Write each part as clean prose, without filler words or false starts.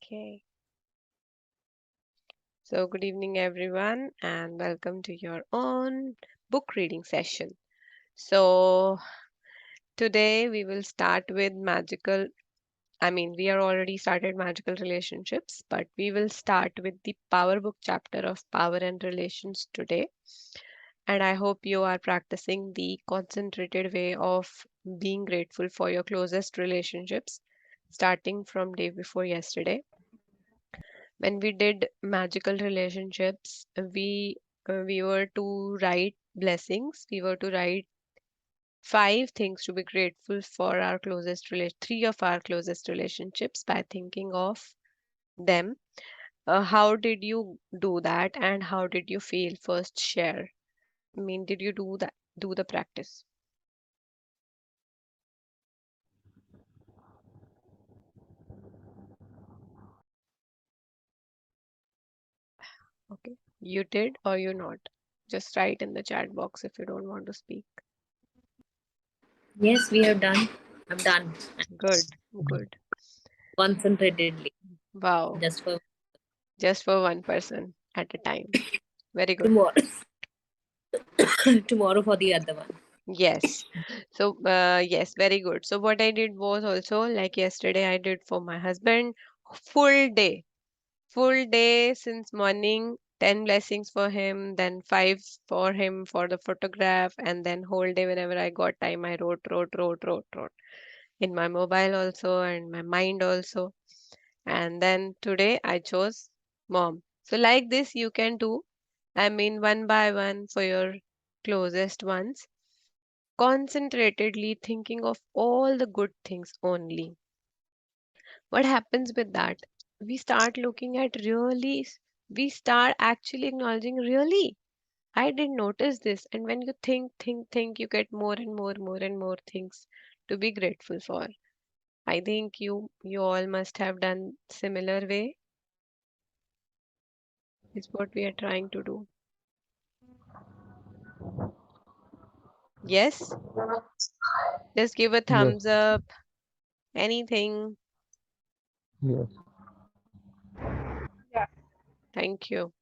Okay. So, good evening, everyone, and welcome to your own book reading session. So, today we will start with we are already started magical relationships, but we will start with the power book chapter of power and relations today. And I hope you are practicing the concentrated way of being grateful for your closest relationships, starting from day before yesterday. When we did magical relationships, we were to write blessings. We were to write five things to be grateful for our three of our closest relationships by thinking of them. How did you do that, and how did you feel? First, share. Did you do the practice? Okay, you did or you not? Just write in the chat box if you don't want to speak. Yes, we have done. I've done Good, good. concentratedly, Wow, just for just for one person at a time. Very good. tomorrow. Tomorrow for the other one. Yes. So, yes, very good. So, what I did was also like yesterday, I did for my husband full day since morning, 10 blessings for him, then five for him for the photograph, and then whole day whenever I got time, I wrote in my mobile also and my mind also. And then today I chose mom. So, like this, you can do, one by one for your closest ones concentratedly thinking of all the good things only. What happens with that? We start looking at we start actually acknowledging, really, I didn't notice this. And when you think, you get more and more things to be grateful for. I think you all must have done similar way, is what we are trying to do. Yes, just give a Yes, thumbs up, anything. yes, Thank you.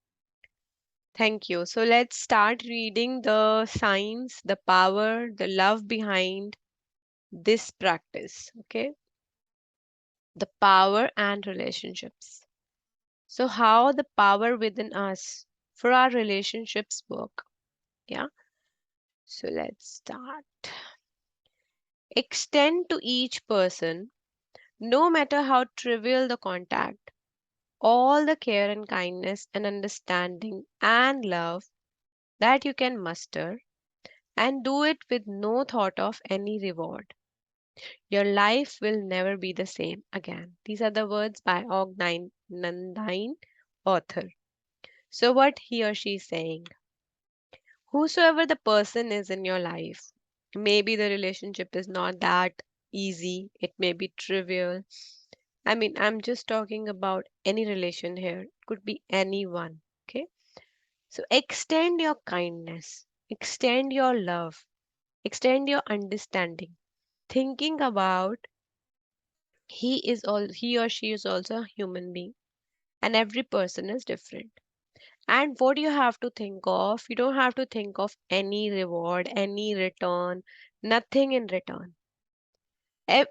Thank you. So let's start reading the science, the power, the love behind this practice. Okay. The power and relationships. So, how the power within us for our relationships work. Yeah. So, let's start. Extend to each person, no matter how trivial the contact, all the care and kindness and understanding and love that you can muster, and do it with no thought of any reward. Your life will never be the same again. These are the words by Nandine, author. So, what he or she is saying, whosoever the person is in your life, maybe the relationship is not that easy, it may be trivial. I'm just talking about any relation here, it could be anyone. Okay, so extend your kindness, extend your love, extend your understanding, thinking about he or she is also a human being, and every person is different. And what you have to think of, you don't have to think of any reward, any return, nothing in return.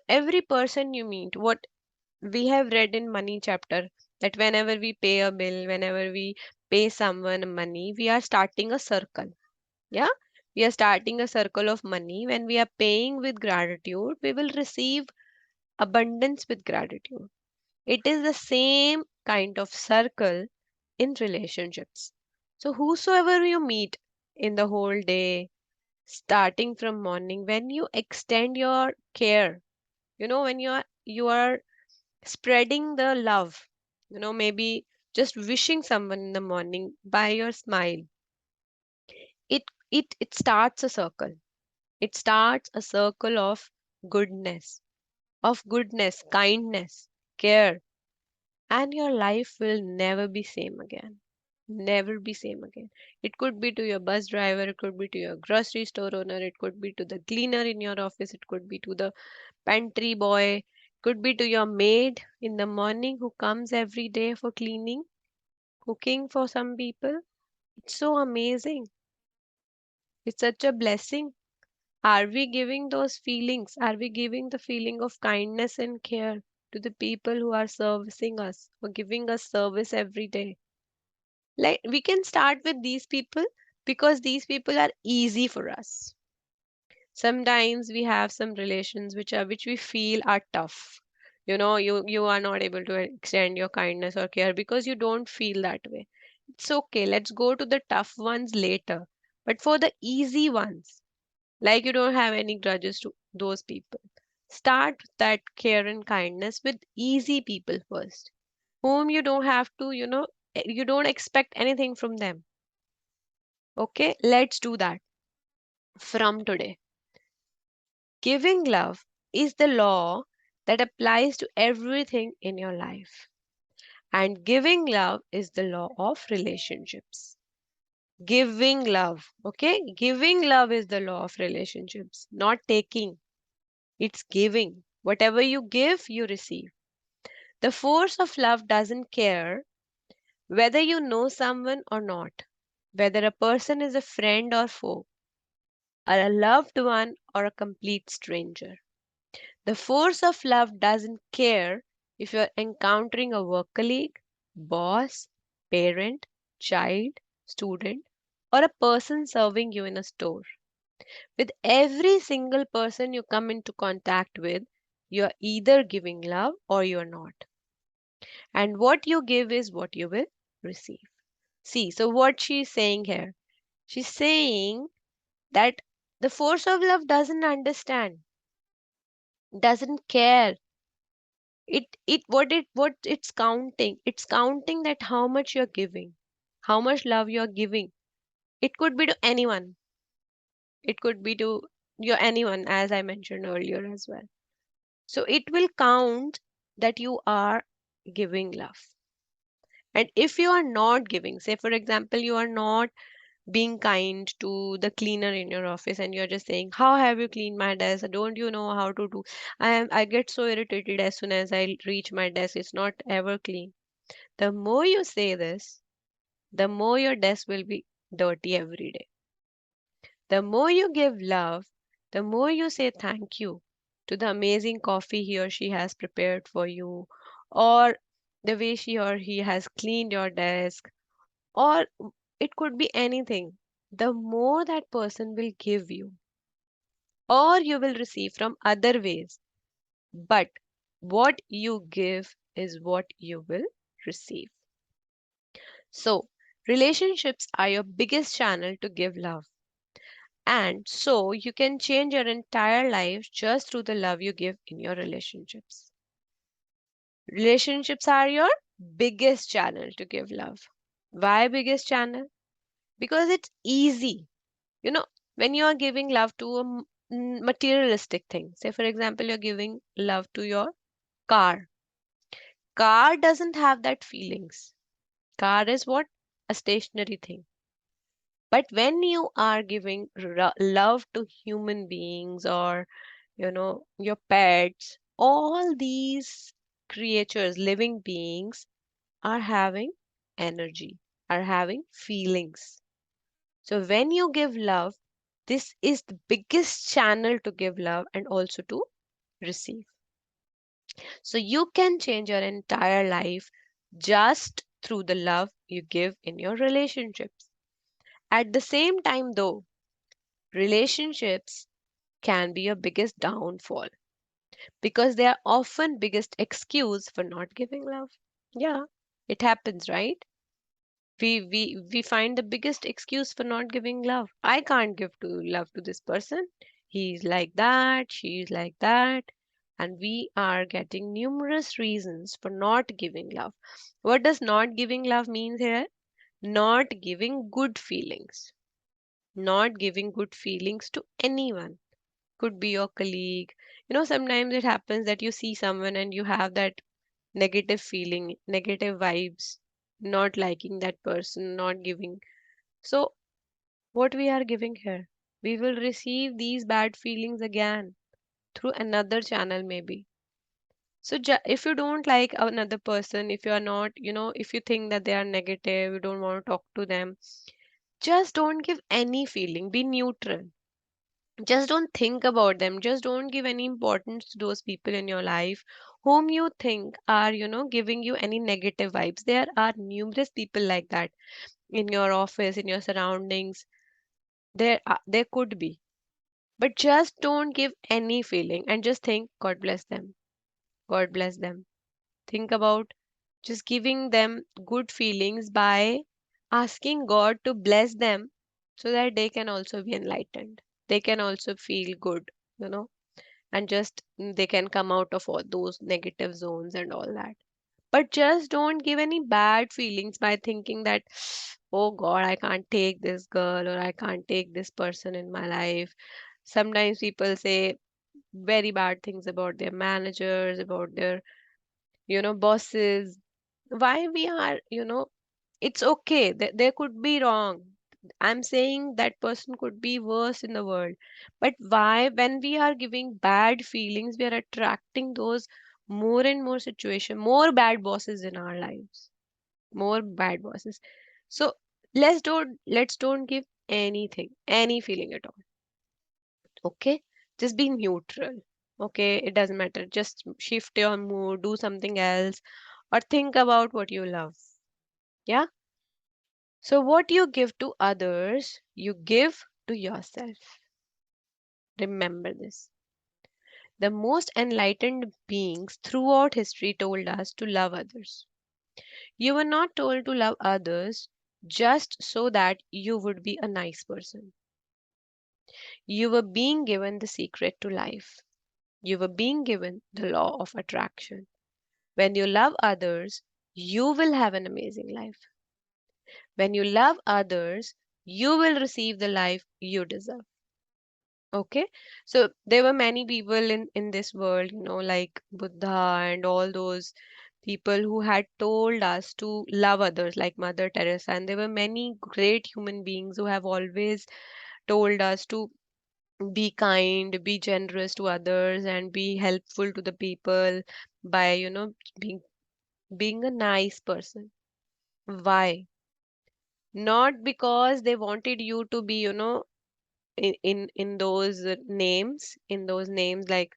Every person you meet, what we have read in money chapter, that whenever we pay a bill, whenever we pay someone money, we are starting a circle. Yeah, we are starting a circle of money. When we are paying with gratitude, we will receive abundance with gratitude. It is the same kind of circle in relationships. So, whosoever you meet in the whole day, starting from morning, when you extend your care, when you are spreading the love, maybe just wishing someone in the morning by your smile, it starts a circle. It starts a circle goodness, of goodness, kindness, care, and your life will never be same again, never be same again. It could be to your bus driver, it could be to your grocery store owner, it could be to the cleaner in your office, it could be to the pantry boy, Could be to your maid in the morning who comes every day for cleaning, cooking for some people. It's so amazing. It's such a blessing. Are we giving those feelings? Are we giving the feeling of kindness and care to the people who are servicing us or giving us service every day? Like we can start with these people because these people are easy for us. Sometimes we have some relations which we feel are tough. You are not able to extend your kindness or care because you don't feel that way. It's okay. Let's go to the tough ones later. But for the easy ones, like you don't have any grudges to those people. Start that care and kindness with easy people first, whom you don't have to, you don't expect anything from them. Okay, let's do that from today. Giving love is the law that applies to everything in your life. And giving love is the law of relationships. Giving love, okay? Giving love is the law of relationships, not taking. It's giving. Whatever you give, you receive. The force of love doesn't care whether you know someone or not, whether a person is a friend or foe, or a loved one or a complete stranger. The force of love doesn't care if you're encountering a work colleague, boss, parent, child, student, or a person serving you in a store. With every single person you come into contact with, you're either giving love or you're not. And what you give is what you will receive. See, so what she's saying here? She's saying that the force of love doesn't understand, doesn't care. What it's counting. It's counting that how much you're giving, how much love you're giving. It could be to anyone. It could be to your anyone, as I mentioned earlier as well. So it will count that you are giving love. And if you are not giving, say for example, you are not being kind to the cleaner in your office and you're just saying, how have you cleaned my desk? Don't you know how to do? I get so irritated as soon as I reach my desk. It's not ever clean. The more you say this, the more your desk will be dirty every day. The more you give love, the more you say thank you to the amazing coffee he or she has prepared for you, or the way she or he has cleaned your desk, or it could be anything. The more that person will give you, or you will receive from other ways. But what you give is what you will receive. So, relationships are your biggest channel to give love. And so, you can change your entire life just through the love you give in your relationships. Relationships are your biggest channel to give love. Why biggest channel? Because it's easy. You know, when you are giving love to a materialistic thing, say for example, you're giving love to your car. Car doesn't have that feelings. Car is what? A stationary thing. But when you are giving love to human beings or, your pets, all these creatures, living beings are having energy, are having feelings. So when you give love, this is the biggest channel to give love and also to receive. So you can change your entire life just through the love you give in your relationships. At the same time, though, relationships can be your biggest downfall because they are often biggest excuse for not giving love. Yeah, it happens, right? We find the biggest excuse for not giving love. I can't give to love to this person. He's like that, she's like that, and we are getting numerous reasons for not giving love. What does not giving love mean here? Not giving good feelings. Not giving good feelings to anyone. Could be your colleague. Sometimes it happens that you see someone and you have that negative feeling, negative vibes, not liking that person, not giving. So, what we are giving here? We will receive these bad feelings again through another channel, maybe. So if you don't like another person, if you are not, if you think that they are negative, you don't want to talk to them, just don't give any feeling. Be neutral. Just don't think about them. Just don't give any importance to those people in your life whom you think are, giving you any negative vibes. There are numerous people like that in your office, in your surroundings. There could be. But just don't give any feeling and just think, God bless them. God bless them. Think about just giving them good feelings by asking God to bless them so that they can also be enlightened. They can also feel good, you know, and just they can come out of all those negative zones and all that. But just don't give any bad feelings by thinking that, oh God, I can't take this girl or I can't take this person in my life. Sometimes people say very bad things about their managers, about their, bosses. Why we are, it's okay. There could be wrong. I'm saying that person could be worse in the world. But why, when we are giving bad feelings, we are attracting those more and more situation, more bad bosses in our lives, more bad bosses. So let's don't give anything, any feeling at all. Okay, just be neutral. Okay, it doesn't matter. Just shift your mood, do something else, or think about what you love. Yeah. So, what you give to others, you give to yourself. Remember this. The most enlightened beings throughout history told us to love others. You were not told to love others just so that you would be a nice person. You were being given the secret to life. You were being given the law of attraction. When you love others, you will have an amazing life. When you love others, you will receive the life you deserve. Okay, so there were many people in this world, like Buddha and all those people who had told us to love others, like Mother Teresa, and there were many great human beings who have always told us to be kind, be generous to others, and be helpful to the people by, being a nice person. Why? Not because they wanted you to be, in those names like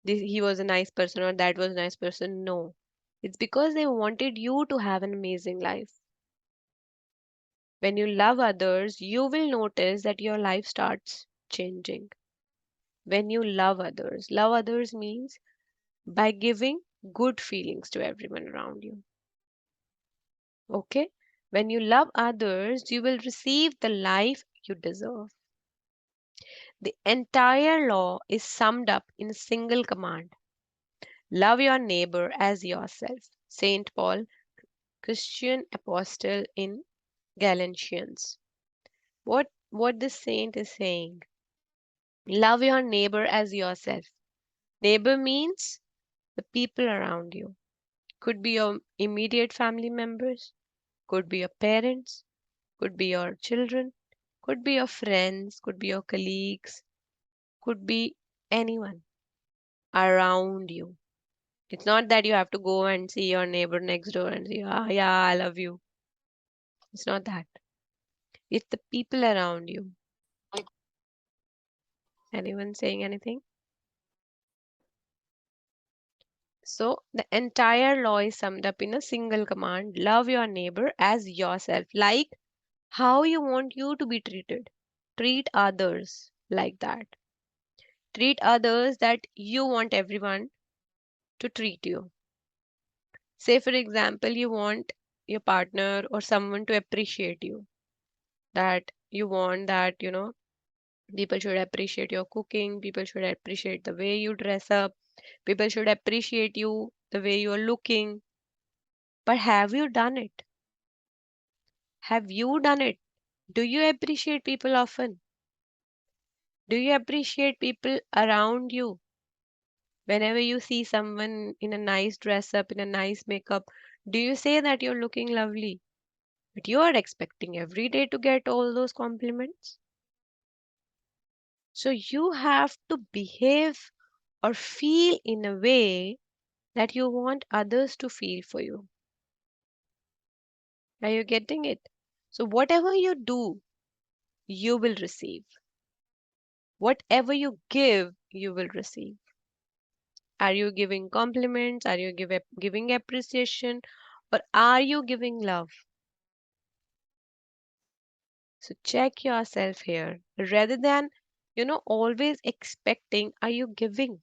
this, he was a nice person or that was a nice person. No, it's because they wanted you to have an amazing life. When you love others, you will notice that your life starts changing. When you love others means by giving good feelings to everyone around you. Okay, when you love others, you will receive the life you deserve. The entire law is summed up in a single command: love your neighbor as yourself. Saint Paul, Christian apostle in Galatians. What this saint is saying: love your neighbor as yourself. Neighbor means the people around you. Could be your immediate family members, could be your parents, could be your children, could be your friends, could be your colleagues, could be anyone around you. It's not that you have to go and see your neighbor next door and say, ah, yeah, I love you. It's not that. It's the people around you. Anyone saying anything? So, the entire law is summed up in a single command: love your neighbor as yourself, like how you want you to be treated. Treat others like that. Treat others that you want everyone to treat you. Say, for example, you want your partner or someone to appreciate you, that you want that, people should appreciate your cooking, people should appreciate the way you dress up, people should appreciate you the way you are looking. But have you done it? Have you done it? Do you appreciate people often? Do you appreciate people around you? Whenever you see someone in a nice dress up, in a nice makeup, do you say that you're looking lovely? But you are expecting every day to get all those compliments. So you have to behave or feel in a way that you want others to feel for you. Are you getting it? So, whatever you do, you will receive. Whatever you give, you will receive. Are you giving compliments? Are you giving appreciation? Or are you giving love? So, check yourself here rather than, always expecting, are you giving?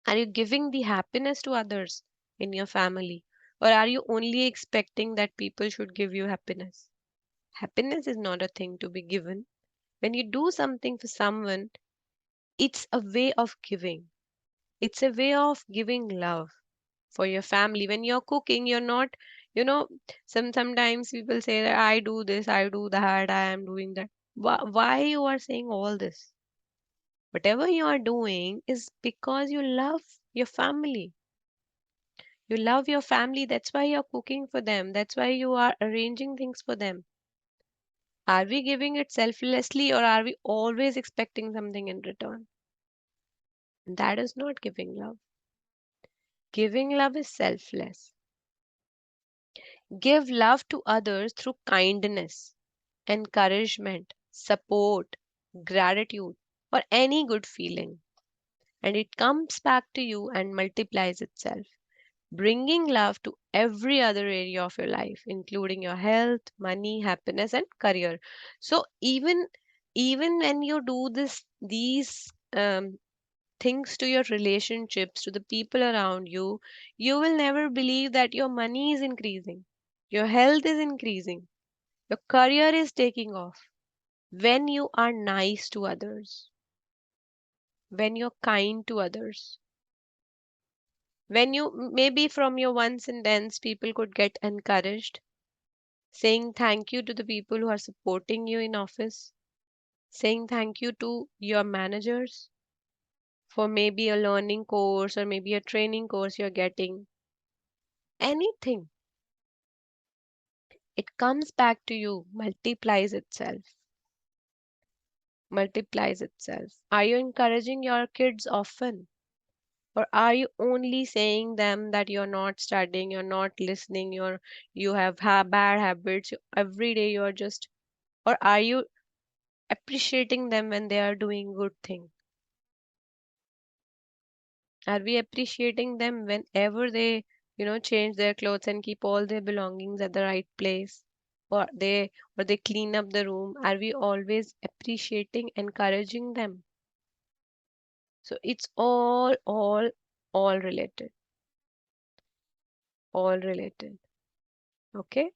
Are you giving the happiness to others in your family? Or are you only expecting that people should give you happiness? Happiness is not a thing to be given. When you do something for someone, it's a way of giving. It's a way of giving love for your family. When you're cooking, you're not, you know, sometimes people say that I do this, I do that, I am doing that. Why you are saying all this? Whatever you are doing is because you love your family. You love your family. That's why you're cooking for them. That's why you are arranging things for them. Are we giving it selflessly or are we always expecting something in return? That is not giving love. Giving love is selfless. Give love to others through kindness, encouragement, support, gratitude, or any good feeling. And it comes back to you and multiplies itself, bringing love to every other area of your life, including your health, money, happiness, and career. So even when you do these things to your relationships, to the people around you, you will never believe that your money is increasing, your health is increasing, your career is taking off when you are nice to others, when you're kind to others. When you maybe from your one sentence, people could get encouraged, saying thank you to the people who are supporting you in office, saying thank you to your managers for maybe a learning course or maybe a training course you're getting. Anything, it comes back to you, multiplies itself, multiplies itself. Are you encouraging your kids often? Or are you only saying them that you're not studying, you're not listening, you have bad habits, every day you're just, or are you appreciating them when they are doing good thing? Are we appreciating them whenever they, change their clothes and keep all their belongings at the right place? Or they clean up the room? Are we always appreciating, encouraging them? So it's all related, all related. Okay?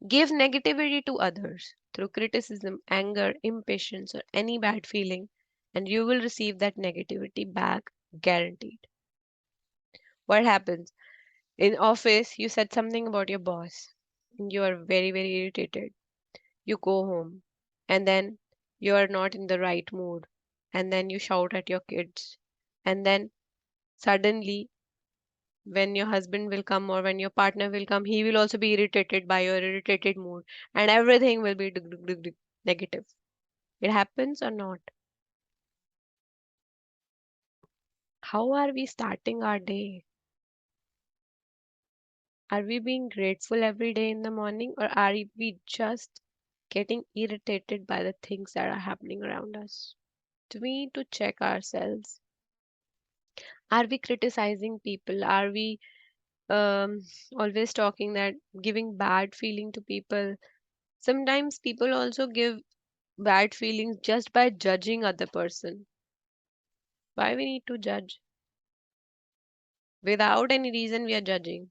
Give negativity to others through criticism, anger, impatience, or any bad feeling, and you will receive that negativity back, guaranteed. What happens? In office, you said something about your boss, and you are very, very irritated. You go home, and then you are not in the right mood, and then you shout at your kids, and then suddenly when your husband will come or when your partner will come, he will also be irritated by your irritated mood, and everything will be negative. It happens or not? How are we starting our day? Are we being grateful every day in the morning, or are we just getting irritated by the things that are happening around us? We need to check ourselves. Are we criticizing people? Are we um, always talking that giving bad feeling to people? Sometimes people also give bad feelings just by judging other person. Why we need to judge? Without any reason we are judging.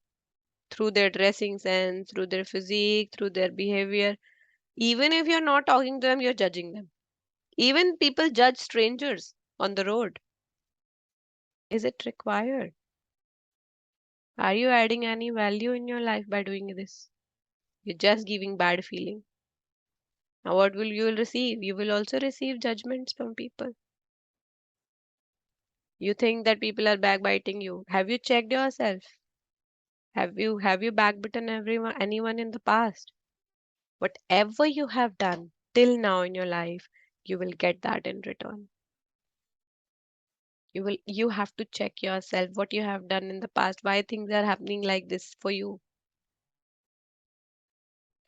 Through their dressing sense, through their physique, through their behavior. Even if you're not talking to them, you're judging them. Even people judge strangers on the road. Is it required? Are you adding any value in your life by doing this? You're just giving bad feeling. Now what will you will receive? You will also receive judgments from people. You think that people are backbiting you. Have you checked yourself? Have you backbitten anyone in the past? Whatever you have done till now in your life, you will get that in return. You have to check yourself what you have done in the past, why things are happening like this for you.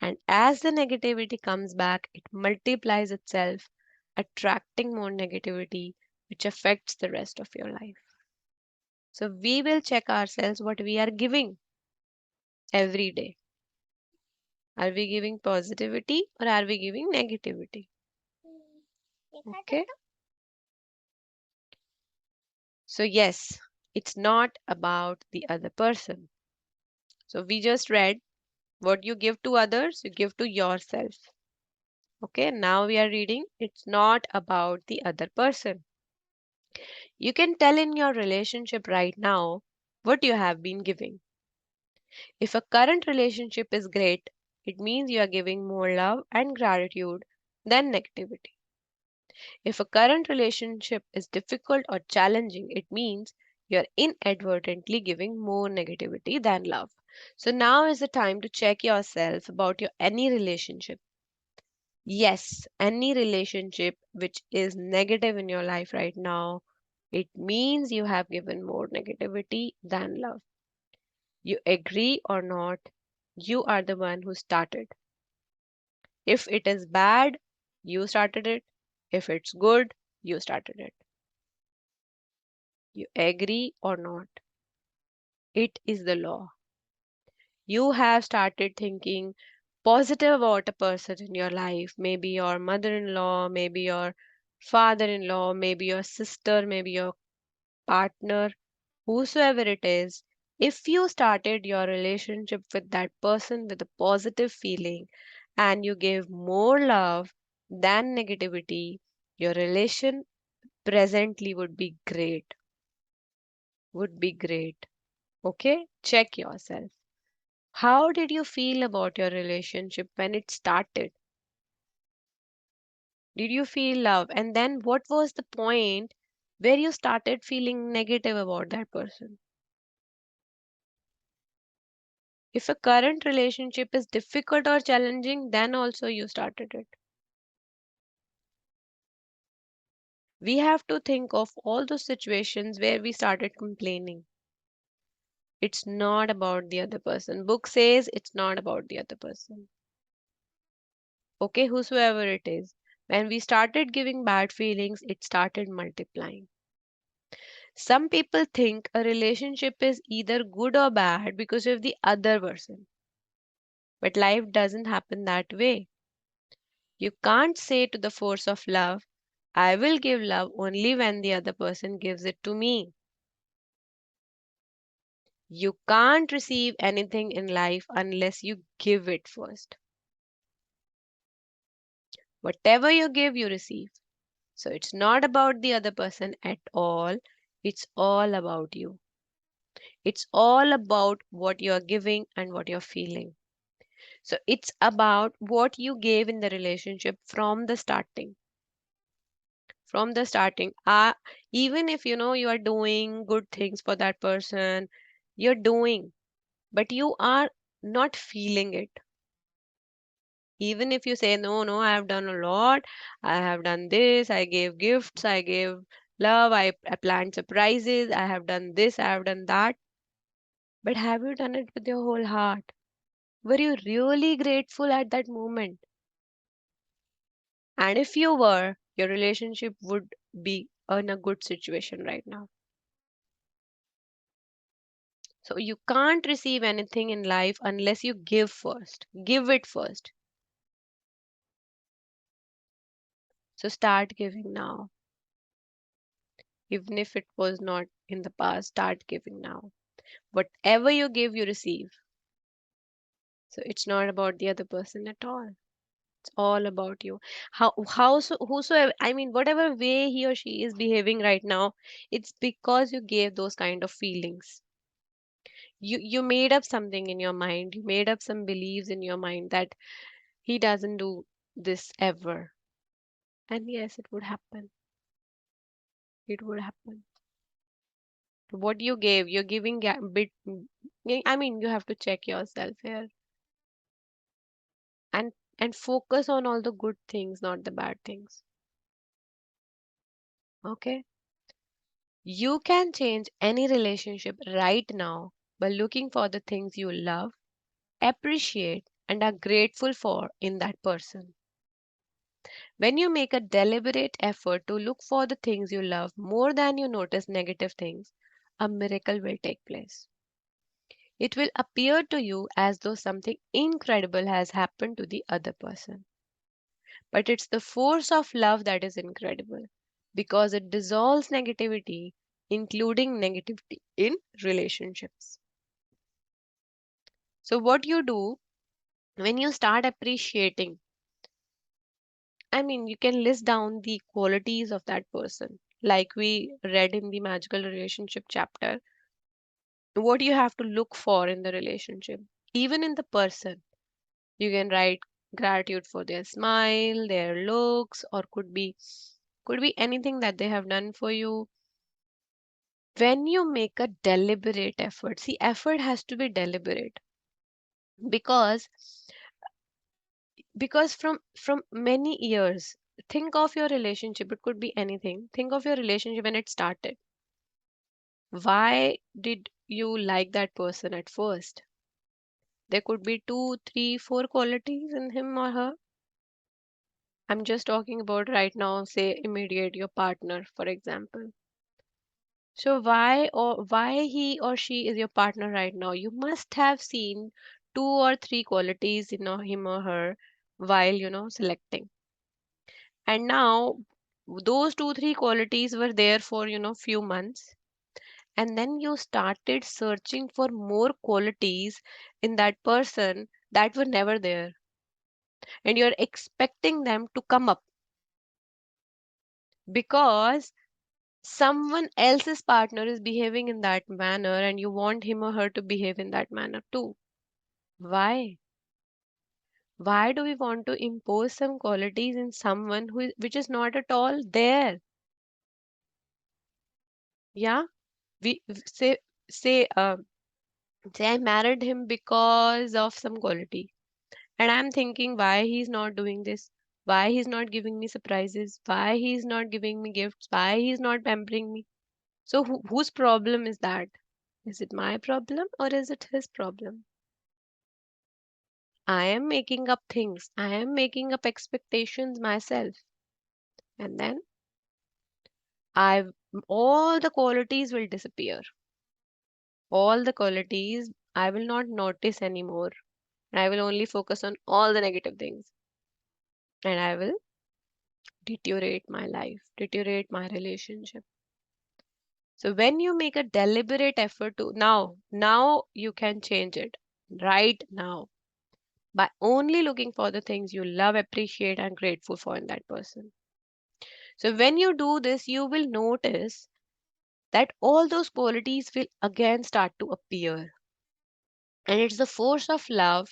And as the negativity comes back, it multiplies itself, attracting more negativity, which affects the rest of your life. So we will check ourselves what we are giving every day. Are we giving positivity or are we giving negativity? Okay. So, yes, it's not about the other person. So, we just read what you give to others, you give to yourself. Okay. Now we are reading, it's not about the other person. You can tell in your relationship right now what you have been giving. If a current relationship is great, it means you are giving more love and gratitude than negativity. If a current relationship is difficult or challenging, it means you're inadvertently giving more negativity than love. So now is the time to check yourself about your any relationship. Yes, any relationship which is negative in your life right now, it means you have given more negativity than love. You agree or not, you are the one who started. If it is bad, you started it. If it's good, you started it. You agree or not, it is the law. You have started thinking positive about a person in your life, maybe your mother in law, maybe your father in law, maybe your sister, maybe your partner, whosoever it is. If you started your relationship with that person with a positive feeling and you gave more love than negativity, your relation presently would be great. Would be great. Okay? Check yourself. How did you feel about your relationship when it started? Did you feel love? And then what was the point where you started feeling negative about that person? If a current relationship is difficult or challenging, then also you started it. We have to think of all those situations where we started complaining. It's not about the other person. Book says it's not about the other person. Okay, whosoever it is. When we started giving bad feelings, it started multiplying. Some people think a relationship is either good or bad because of the other person. But life doesn't happen that way. You can't say to the force of love, I will give love only when the other person gives it to me. You can't receive anything in life unless you give it first. Whatever you give, you receive. So it's not about the other person at all. It's all about you. It's all about what you're giving and what you're feeling. So it's about what you gave in the relationship from the starting. From the starting. Even if you know you are doing good things for that person, you're doing, but you are not feeling it. Even if you say, no, no, I have done a lot, I have done this, I gave gifts, I gave love, I planned surprises, I have done this, I have done that. But have you done it with your whole heart? Were you really grateful at that moment? And if you were, your relationship would be in a good situation right now. So you can't receive anything in life unless you give first. Give it first. So start giving now. Even if it was not in the past, start giving now. Whatever you give, you receive. So it's not about the other person at all. It's all about you. Whosoever, I mean, whatever way he or she is behaving right now, it's because you gave those kind of feelings. You made up something in your mind. You made up some beliefs in your mind that he doesn't do this ever. And yes, it would happen. It would happen. What you gave, you're giving bit. I mean, you have to check yourself here and and focus on all the good things, not the bad things. Okay. You can change any relationship right now by looking for the things you love, appreciate, and are grateful for in that person. When you make a deliberate effort to look for the things you love more than you notice negative things, a miracle will take place. It will appear to you as though something incredible has happened to the other person. But it's the force of love that is incredible because it dissolves negativity, including negativity in relationships. So, what you do when you start appreciating, you can list down the qualities of that person, like we read in the magical relationship chapter, what you have to look for in the relationship, even in the person. You can write gratitude for their smile, their looks, or could be anything that they have done for you. When you make a deliberate effort, see, effort has to be deliberate because from many years, think of your relationship. It could be anything. Think of your relationship when it started. Why did you like that person at first? There could be two, three, four qualities in him or her. I'm just talking about right now, say immediate your partner, for example. So why he or she is your partner right now? You must have seen two or three qualities in him or her while selecting. And now those two, three qualities were there for few months. And then you started searching for more qualities in that person that were never there. And you're expecting them to come up because someone else's partner is behaving in that manner and you want him or her to behave in that manner too. Why? Why do we want to impose some qualities in someone which is not at all there? Yeah, we say I married him because of some quality, and I'm thinking why he's not doing this, why he's not giving me surprises, why he's not giving me gifts, why he's not pampering me. So whose problem is that? Is it my problem or is it his problem? I am making up things. I am making up expectations myself. And then I all the qualities will disappear. All the qualities I will not notice anymore. And I will only focus on all the negative things. And I will deteriorate my life, deteriorate my relationship. So when you make a deliberate effort to now you can change it right now by only looking for the things you love, appreciate, and grateful for in that person. So when you do this, you will notice that all those qualities will again start to appear. And it's the force of love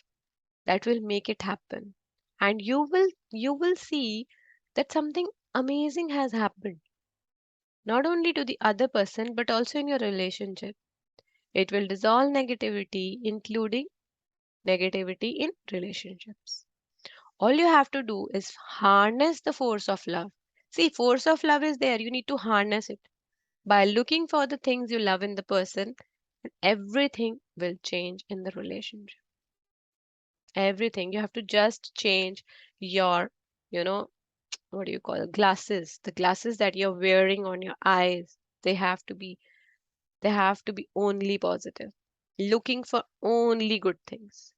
that will make it happen. And you will see that something amazing has happened, not only to the other person, but also in your relationship. It will dissolve negativity, including negativity in relationships. All you have to do is harness the force of love. See, force of love is there. You need to harness it by looking for the things you love in the person, and everything will change in the relationship. Everything. You have to just change your, you know, what do you call it? Glasses. The glasses that you're wearing on your eyes. They have to be they have to be only positive. Looking for only good things.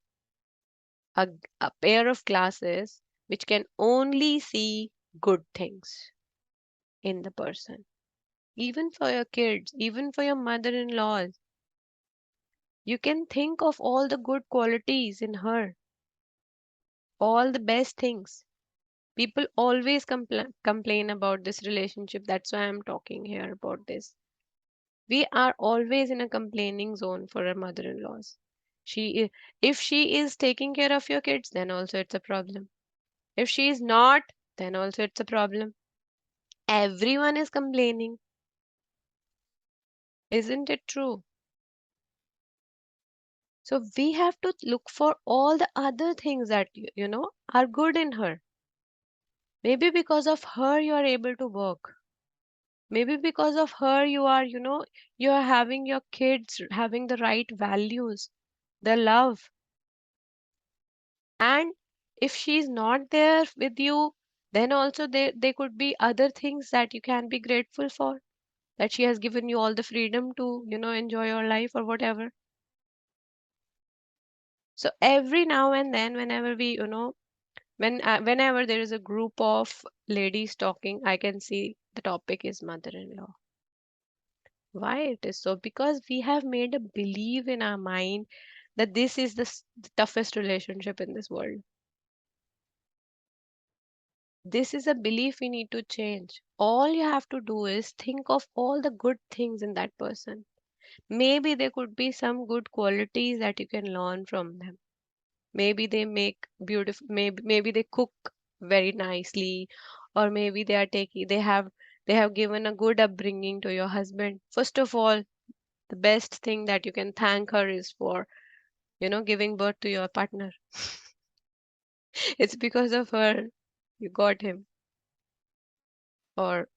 A pair of glasses which can only see good things in the person. Even for your kids, even for your mother-in-laws, you can think of all the good qualities in her, all the best things. People always complain about this relationship. That's why I'm talking here about this. We are always in a complaining zone for our mother-in-laws. If she is taking care of your kids, then also it's a problem. If she is not, then also it's a problem. Everyone is complaining. Isn't it true? So we have to look for all the other things that are good in her. Maybe because of her you are able to work. Maybe because of her, you are, you are having your kids having the right values, the love. And if she's not there with you, then also there could be other things that you can be grateful for, that she has given you all the freedom to, enjoy your life or whatever. So every now and then, whenever we, whenever there is a group of ladies talking, I can see the topic is mother-in-law. Why it is so? Because we have made a belief in our mind that this is the toughest relationship in this world. This is a belief we need to change. All you have to do is think of all the good things in that person. Maybe there could be some good qualities that you can learn from them. Maybe they make beautiful, maybe they cook very nicely, or maybe they have given a good upbringing to your husband. First of all, the best thing that you can thank her is for, giving birth to your partner. It's because of her you got him, or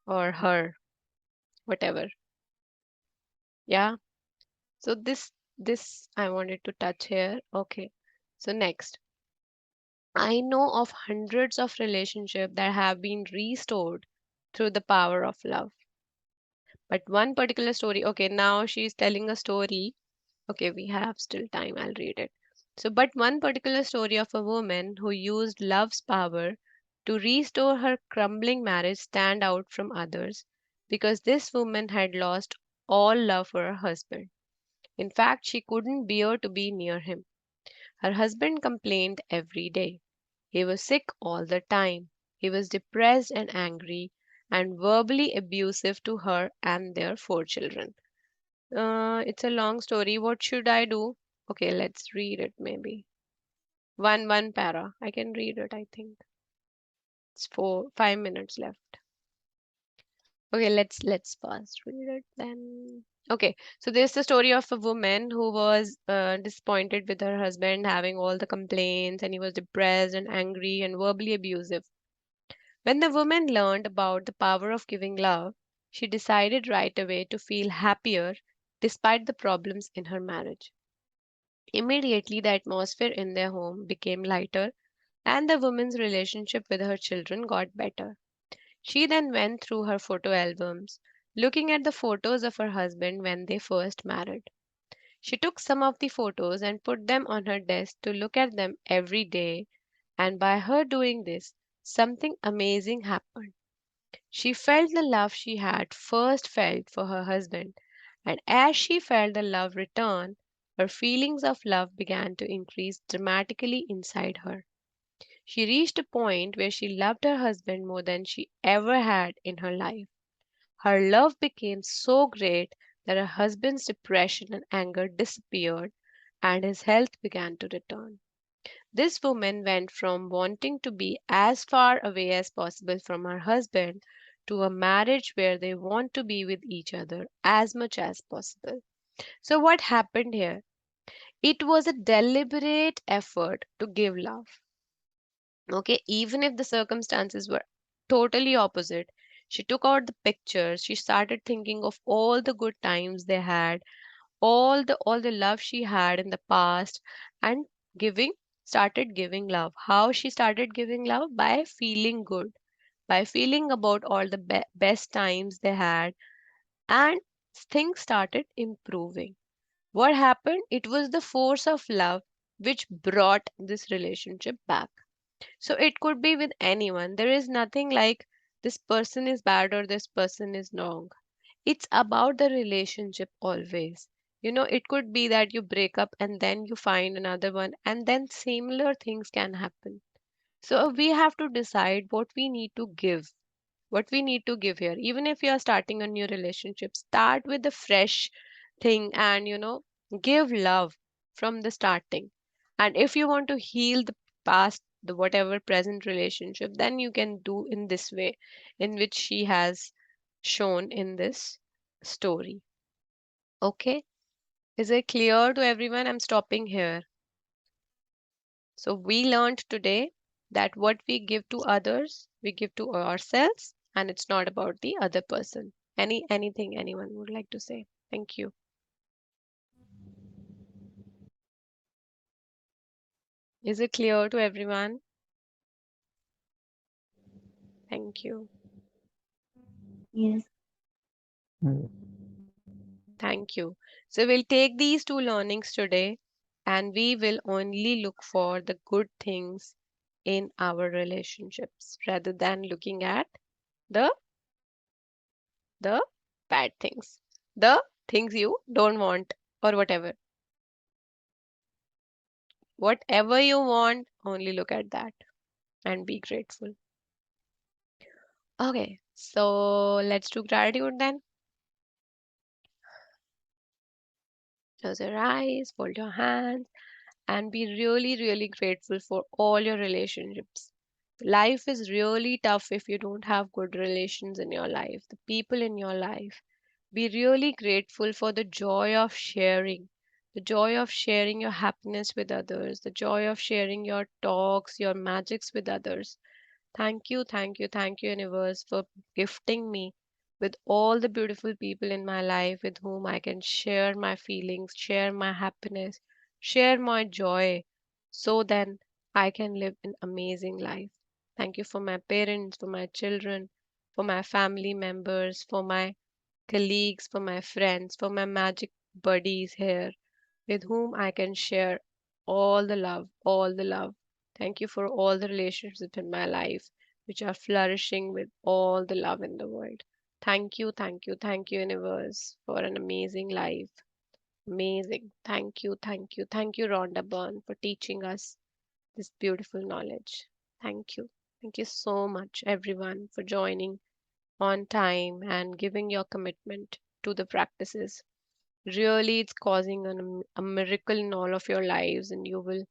her, whatever. Yeah. So this I wanted to touch here. Okay. So next, I know of hundreds of relationships that have been restored through the power of love. But one particular story, okay, now she's telling a story. Okay, we have still time, I'll read it. So, but one particular story of a woman who used love's power to restore her crumbling marriage stand out from others because this woman had lost all love for her husband. In fact, she couldn't bear to be near him. Her husband complained every day. He was sick all the time. He was depressed and angry and verbally abusive to her and their 4 children. It's a long story. What should I do? Okay, let's read it maybe. One para. I can read it, I think. It's 5 minutes left. Okay, let's fast read it then. Okay, so there's the story of a woman who was disappointed with her husband having all the complaints, and he was depressed and angry and verbally abusive. When the woman learned about the power of giving love, she decided right away to feel happier despite the problems in her marriage. Immediately, the atmosphere in their home became lighter, and the woman's relationship with her children got better. She then went through her photo albums, looking at the photos of her husband when they first married. She took some of the photos and put them on her desk to look at them every day, and by her doing this, something amazing happened. She felt the love she had first felt for her husband, and as she felt the love return, her feelings of love began to increase dramatically inside her. She reached a point where she loved her husband more than she ever had in her life. Her love became so great that her husband's depression and anger disappeared and his health began to return. This woman went from wanting to be as far away as possible from her husband to a marriage where they want to be with each other as much as possible. So, what happened here? It was a deliberate effort to give love. Okay, even if the circumstances were totally opposite, she took out the pictures, she started thinking of all the good times they had, all the love she had in the past, and giving started giving love. How she started giving love? By feeling good, by feeling about all the best times they had, and things started improving. What happened? It was the force of love which brought this relationship back. So it could be with anyone. There is nothing like this person is bad or this person is wrong. It's about the relationship always. It could be that you break up and then you find another one, and then similar things can happen. So we have to decide what we need to give. What we need to give here. Even if you are starting a new relationship, start with the fresh thing and, give love from the starting. And if you want to heal the past, the whatever present relationship, then you can do in this way, in which she has shown in this story. Okay, is it clear to everyone? I'm stopping here. So we learned today that what we give to others, we give to ourselves, and it's not about the other person. Anything anyone would like to say? Thank you. Is it clear to everyone? Thank you. Yes. Yes. Thank you. So we'll take these two learnings today and we will only look for the good things in our relationships rather than looking at the the bad things. The things you don't want or whatever. Whatever you want, only look at that and be grateful. Okay, so let's do gratitude then. Close your eyes, fold your hands, and be really, really grateful for all your relationships. Life is really tough if you don't have good relations in your life, the people in your life. Be really grateful for the joy of sharing your happiness with others, the joy of sharing your talks, your magics with others. Thank you, thank you, thank you, universe, for gifting me with all the beautiful people in my life with whom I can share my feelings, share my happiness, share my joy, so then I can live an amazing life. Thank you for my parents, for my children, for my family members, for my colleagues, for my friends, for my magic buddies here with whom I can share all the love, all the love. Thank you for all the relationships in my life which are flourishing with all the love in the world. Thank you, thank you, thank you, universe, for an amazing life. Amazing. Thank you, thank you, thank you, Rhonda Byrne, for teaching us this beautiful knowledge. Thank you. Thank you so much, everyone, for joining on time and giving your commitment to the practices. Really, it's causing a miracle in all of your lives, and you will